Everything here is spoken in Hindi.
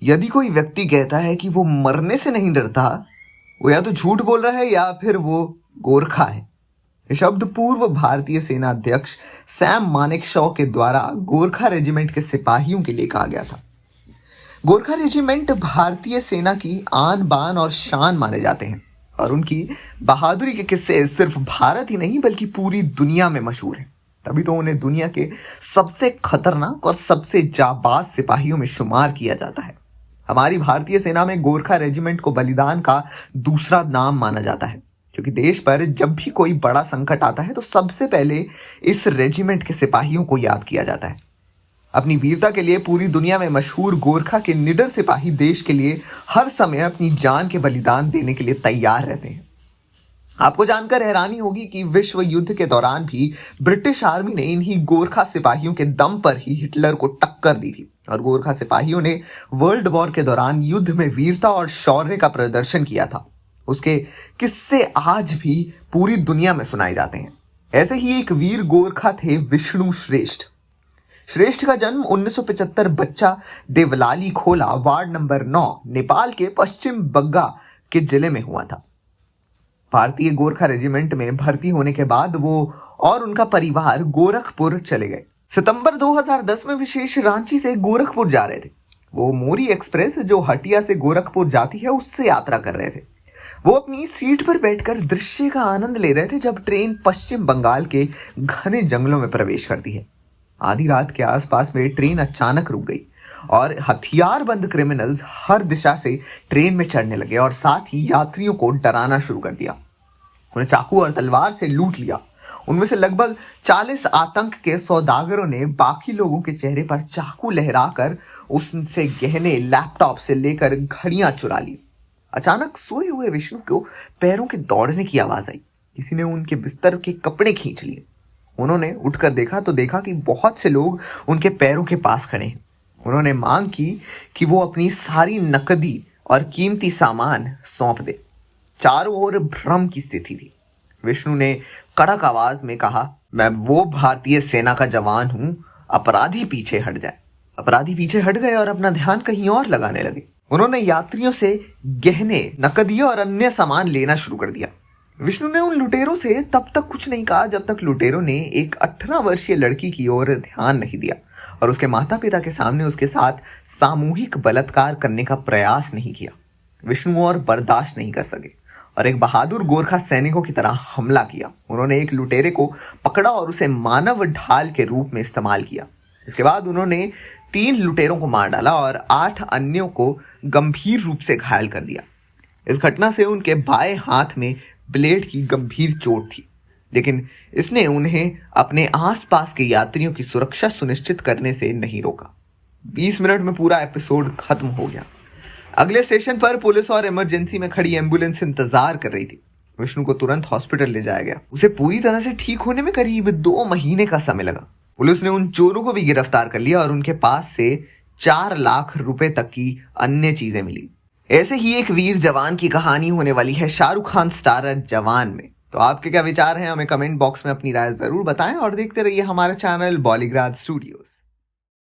यदि कोई व्यक्ति कहता है कि वो मरने से नहीं डरता, वो या तो झूठ बोल रहा है या फिर वो गोरखा है। ये शब्द पूर्व भारतीय सेना अध्यक्ष सैम मानेकशॉ के द्वारा गोरखा रेजिमेंट के सिपाहियों के लिए कहा गया था। गोरखा रेजिमेंट भारतीय सेना की आन बान और शान माने जाते हैं और उनकी बहादुरी के किस्से सिर्फ भारत ही नहीं बल्कि पूरी दुनिया में मशहूर हैं। तभी तो उन्हें दुनिया के सबसे खतरनाक और सबसे जाबाज सिपाहियों में शुमार किया जाता है। हमारी भारतीय सेना में गोरखा रेजिमेंट को बलिदान का दूसरा नाम माना जाता है, क्योंकि देश पर जब भी कोई बड़ा संकट आता है तो सबसे पहले इस रेजिमेंट के सिपाहियों को याद किया जाता है। अपनी वीरता के लिए पूरी दुनिया में मशहूर गोरखा के निडर सिपाही देश के लिए हर समय अपनी जान के बलिदान देने के लिए तैयार रहते हैं। आपको जानकर हैरानी होगी कि विश्व युद्ध के दौरान भी ब्रिटिश आर्मी ने इन्हीं गोरखा सिपाहियों के दम पर ही हिटलर को टक्कर दी थी और गोरखा सिपाहियों ने वर्ल्ड वॉर के दौरान युद्ध में वीरता और शौर्य का प्रदर्शन किया था। उसके किस्से आज भी पूरी दुनिया में सुनाए जाते हैं। ऐसे ही एक वीर गोरखा थे विष्णु श्रेष्ठ। श्रेष्ठ का जन्म 1975 बच्चा देवलाली खोला वार्ड नंबर 9 नेपाल के पश्चिम बग्गा के जिले में हुआ था। भारतीय गोरखा रेजिमेंट में भर्ती होने के बाद वो और उनका परिवार गोरखपुर चले गए। सितंबर 2010 में विशेष रांची से गोरखपुर जा रहे थे। वो मोरी एक्सप्रेस जो हटिया से गोरखपुर जाती है उससे यात्रा कर रहे थे। वो अपनी सीट पर बैठकर दृश्य का आनंद ले रहे थे जब ट्रेन पश्चिम बंगाल के घने जंगलों में प्रवेश करती है। आधी रात के आसपास में ट्रेन अचानक रुक गई और हथियारबंद क्रिमिनल्स हर दिशा से ट्रेन में चढ़ने लगे और साथ ही यात्रियों को डराना शुरू कर दिया। उन्हें चाकू और तलवार से लूट लिया। उनमें से लगभग 40 आतंक के सौदागरों ने बाकी लोगों के चेहरे पर चाकू लहराकर उनसे गहने, लैपटॉप से लेकर घड़ियां चुरा ली। अचानक सोए हुए विष्णु को पैरों के दौड़ने की आवाज आई। किसी ने उनके बिस्तर के कपड़े खींच लिए। उन्होंने उठकर देखा तो देखा कि बहुत से लोग उनके पैरों के पास खड़े हैं। उन्होंने मांग की कि वो अपनी सारी नकदी और कीमती सामान सौंप दे। चारों ओर भ्रम की स्थिति थी। विष्णु ने कड़क आवाज में कहा, मैं वो भारतीय सेना का जवान हूं, अपराधी पीछे हट जाए। अपराधी पीछे हट गए और अपना ध्यान कहीं और लगाने लगे। उन्होंने यात्रियों से गहने, नकदी और अन्य सामान लेना शुरू कर दिया। विष्णु ने उन लुटेरों से तब तक कुछ नहीं कहा जब तक लुटेरों ने एक 18 वर्षीय लड़की की ओर ध्यान नहीं दिया और उसके माता पिता के सामने उसके साथ सामूहिक बलात्कार करने का प्रयास नहीं किया। विष्णु और बर्दाश्त नहीं कर सके और एक बहादुर गोरखा सैनिकों की तरह हमला किया। उन्होंने एक लुटेरे को पकड़ा और उसे मानव ढाल के रूप में इस्तेमाल किया। इसके बाद उन्होंने 3 लुटेरों को मार डाला और 8 अन्यों को गंभीर रूप से घायल कर दिया। इस घटना से उनके बाएं हाथ में ब्लेड की गंभीर चोट थी, लेकिन इसने उन्हें अपने आसपास के यात्रियों की सुरक्षा सुनिश्चित करने से नहीं रोका। 20 मिनट में पूरा एपिसोड खत्म हो गया। अगले स्टेशन पर पुलिस और इमरजेंसी में खड़ी एम्बुलेंस इंतजार कर रही थी। विष्णु को तुरंत हॉस्पिटल ले जाया गया। उसे पूरी तरह से ठीक होने में करीब 2 महीने का समय लगा। पुलिस ने उन चोरों को भी गिरफ्तार कर लिया और उनके पास से 4 लाख रुपए तक की अन्य चीजें मिली। ऐसे ही एक वीर जवान की कहानी होने वाली है शाहरुख खान स्टारर जवान में। तो आपके क्या विचार हैं? हमें कमेंट बॉक्स में अपनी राय जरूर बताएं और देखते रहिए हमारा चैनल बॉलीग्राज स्टूडियोज।